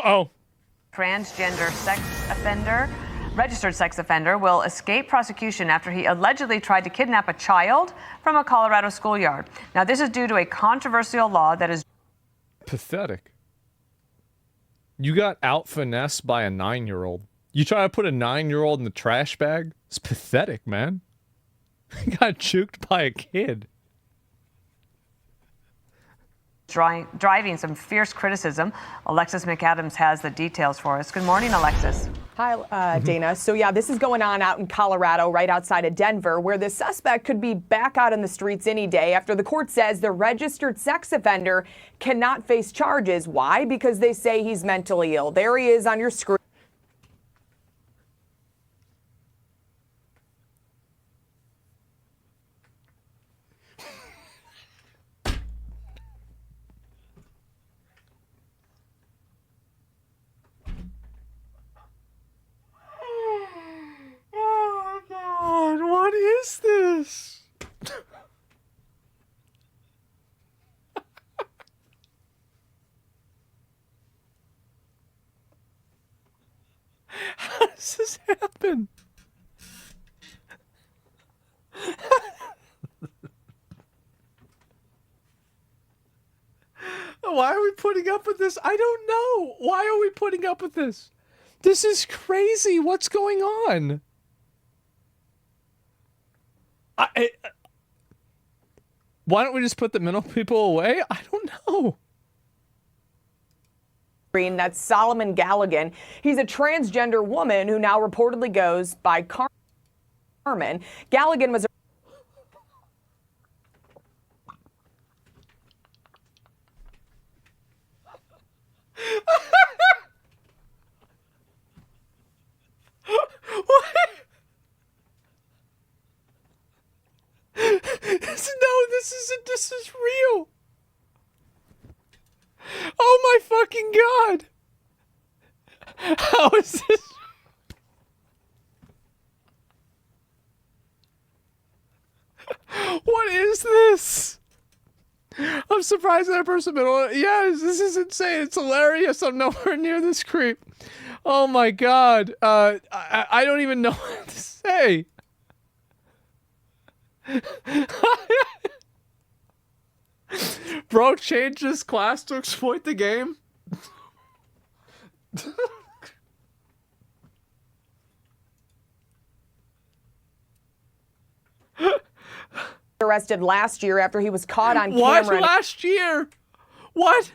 Uh-oh. Transgender sex offender, registered sex offender, will escape prosecution after he allegedly tried to kidnap a child from a Colorado schoolyard. Now, this is due to a controversial law that is pathetic. You got out-finessed by a 9-year-old. You try to put a 9-year-old in the trash bag? It's pathetic, man. You got juked by a kid. driving some fierce criticism. Alexis McAdams has the details for us. Good morning, Alexis. Hi, Dana. So, yeah, this is going on out in Colorado, right outside of Denver, where the suspect could be back out in the streets any day after the court says the registered sex offender cannot face charges. Why? Because they say he's mentally ill. There he is on your screen. What is this? How does this happen? Why are we putting up with this? I don't know. Why are we putting up with this? This is crazy. What's going on? Why don't we just put the mental people away? I don't know. That's Solomon Galligan. He's a transgender woman who now reportedly goes by Carmen. Galligan was What? This is real. Oh my fucking god. How is this? What is this? I'm surprised that person been on. Yes, this is insane. It's hilarious. I'm nowhere near this creep. Oh my god. I don't even know what to say. Bro changed his class to exploit the game. arrested last year after he was caught on What? camera. Last year? What?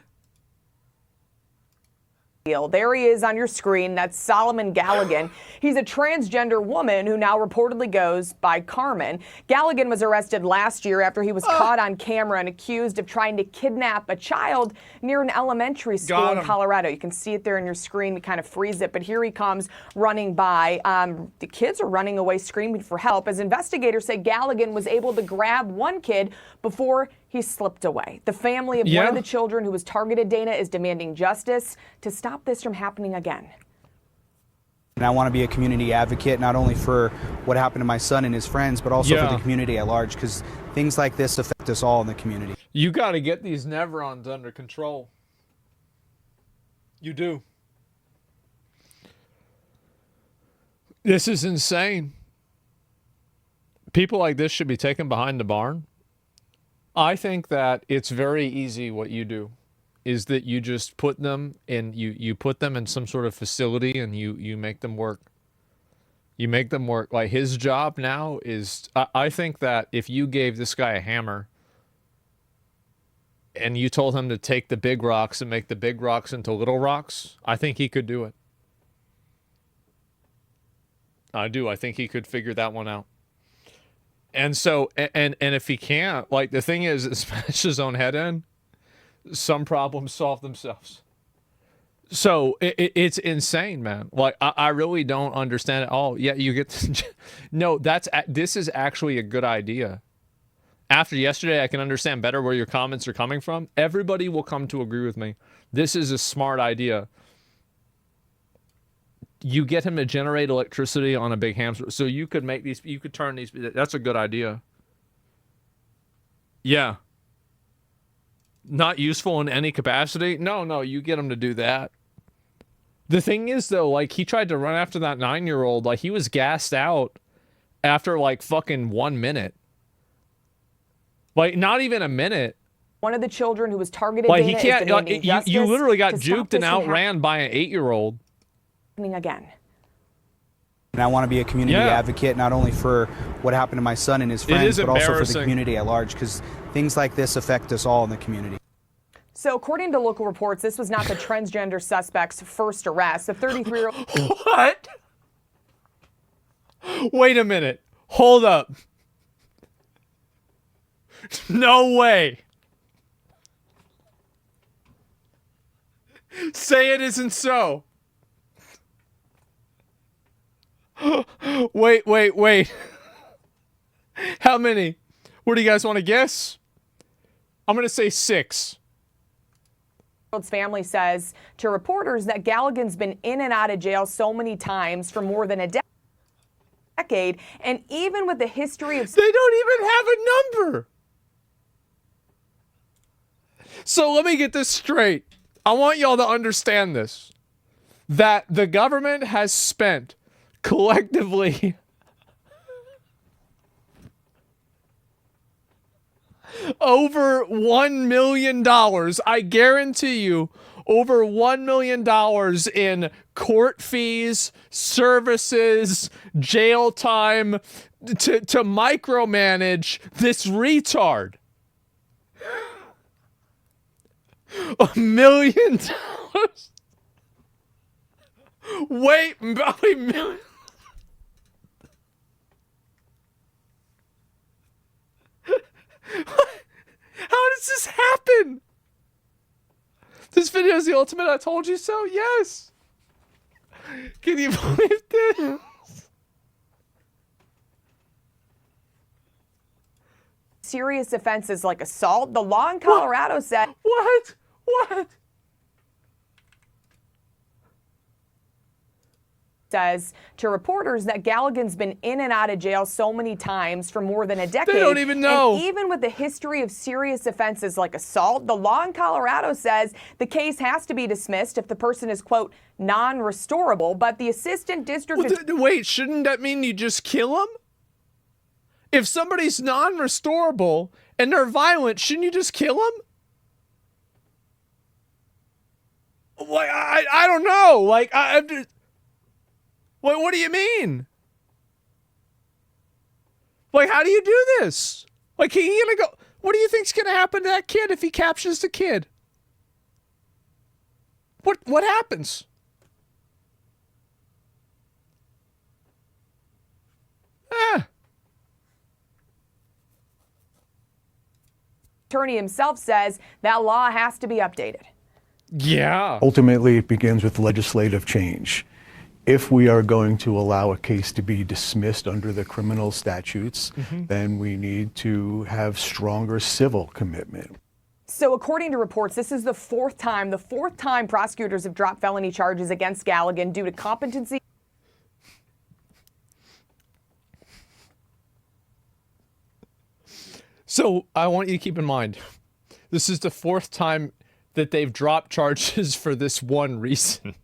There he is on your screen. That's Solomon Galligan. He's a transgender woman who now reportedly goes by Carmen. Galligan was arrested last year after he was caught on camera and accused of trying to kidnap a child near an elementary school in Colorado. You can see it there on your screen. We kind of freeze it, but here he comes running by. The kids are running away screaming for help as investigators say Galligan was able to grab one kid before he slipped away. The family of one of the children who was targeted, Dana, is demanding justice to stop this from happening again. And I want to be a community advocate, not only for what happened to my son and his friends, but also for the community at large, because things like this affect us all in the community. You got to get these Nevrons under control. You do. This is insane. People like this should be taken behind the barn. I think that it's very easy what you do is that you just put them in, you put them in some sort of facility and you make them work. You make them work. Like his job now is, I think that if you gave this guy a hammer and you told him to take the big rocks and make the big rocks into little rocks, I think he could do it. I do. I think he could figure that one out. And so, and if he can't, like the thing is, smash his own head in, some problems solve themselves. So it's insane, man. Like I really don't understand it all. Yeah, you get to, no. This is actually a good idea. After yesterday, I can understand better where your comments are coming from. Everybody will come to agree with me. This is a smart idea. You get him to generate electricity on a big hamster. So you could make these, you could turn these, that's a good idea. Yeah. Not useful in any capacity? No, you get him to do that. The thing is, though, like, he tried to run after that 9-year-old. Like, he was gassed out after, like, fucking 1 minute. Like, not even a minute. One of the children who was targeted. Like, Dana, he can't. Like, you literally got juked and outran by an 8-year-old. Again. And I want to be a community advocate, not only for what happened to my son and his friends, but also for the community at large, because things like this affect us all in the community. So according to local reports, this was not the transgender suspect's first arrest. The 33-year-old. What? Wait a minute. Hold up. No way. Say it isn't so. Wait. How many? What do you guys want to guess? I'm going to say 6. Family says to reporters that Galligan's been in and out of jail so many times for more than a decade, and even with the history of... They don't even have a number. So let me get this straight. I want y'all to understand this. That the government has spent collectively over $1 million. I guarantee you, over $1 million in court fees, services, jail time to micromanage this retard. $1 million. Wait, million. How does this happen? This video is the ultimate I told you so? Yes. Can you believe this? Serious offenses like assault. The law in Colorado said... What? Says to reporters that Galligan's been in and out of jail so many times for more than a decade. They don't even know. And even with the history of serious offenses like assault, the law in Colorado says the case has to be dismissed if the person is, quote, non-restorable. But the assistant district... Wait, shouldn't that mean you just kill them? If somebody's non-restorable and they're violent, shouldn't you just kill them? Like, I don't know. Like, I'm just... Wait, what do you mean? Like, how do you do this? Like, he gonna go... What do you think's gonna happen to that kid if he captures the kid? What happens? Attorney himself says that law has to be updated. Yeah. Ultimately, it begins with legislative change. If we are going to allow a case to be dismissed under the criminal statutes, then we need to have stronger civil commitment. So according to reports, this is the fourth time prosecutors have dropped felony charges against Galligan due to competency. So I want you to keep in mind, this is the 4th time that they've dropped charges for this one reason.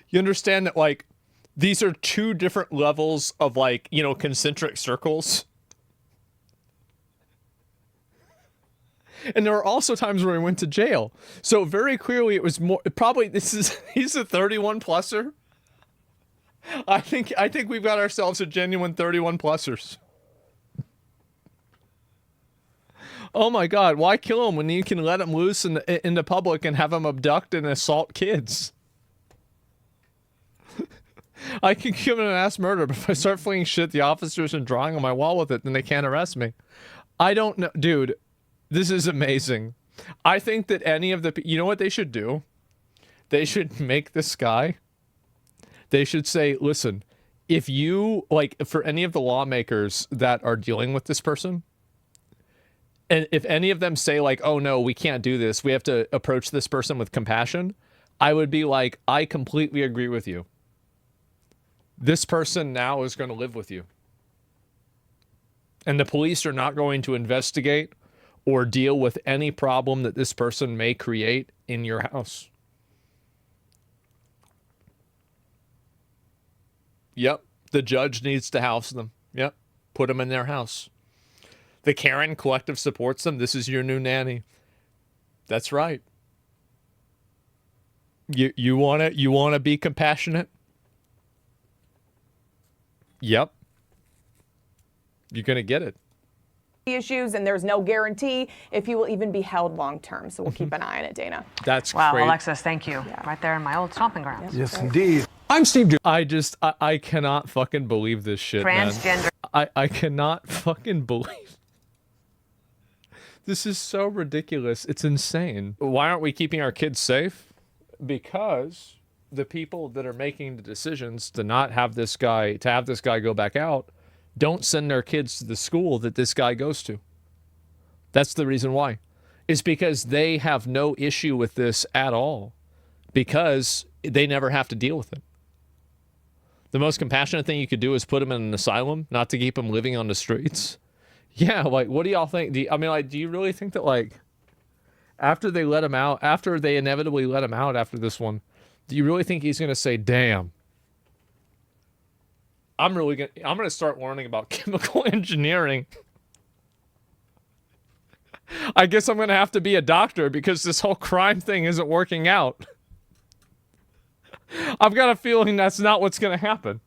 You understand that, like, these are 2 different levels of, like, you know, concentric circles. And there were also times where he went to jail. So very clearly it was more, probably he's a 31-pluser. I think we've got ourselves a genuine 31-plusers. Oh my God, why kill him when you can let him loose in the public and have him abduct and assault kids? I can give him an ass murder, but if I start flinging shit at the officers and drawing on my wall with it, then they can't arrest me. I don't know. Dude, this is amazing. I think that any of the... You know what they should do? They should make this guy... They should say, listen, if you... Like, for any of the lawmakers that are dealing with this person... And if any of them say, like, oh, no, we can't do this, we have to approach this person with compassion, I would be like, I completely agree with you. This person now is going to live with you. And the police are not going to investigate or deal with any problem that this person may create in your house. Yep. The judge needs to house them. Yep. Put them in their house. The Karen Collective supports them. This is your new nanny. That's right. You want to be compassionate? Yep. You're going to get it. Issues, and there's no guarantee if he will even be held long term. So we'll keep an eye on it, Dana. That's wow, great. Alexis, thank you. Yeah. Right there in my old stomping grounds. Yes, indeed. I'm Steve. I cannot fucking believe this shit, Transgender. man. I cannot fucking believe. This is so ridiculous. It's insane. Why aren't we keeping our kids safe? Because the people that are making the decisions to not have this guy, go back out, don't send their kids to the school that this guy goes to. That's the reason why. It's because they have no issue with this at all, because they never have to deal with it. The most compassionate thing you could do is put him in an asylum, not to keep him living on the streets. Yeah, like, what do y'all think? Do you really think that, like, after they let him out, after they inevitably let him out after this one, do you really think he's going to say, damn, I'm going to start learning about chemical engineering. I guess I'm going to have to be a doctor because this whole crime thing isn't working out. I've got a feeling that's not what's going to happen.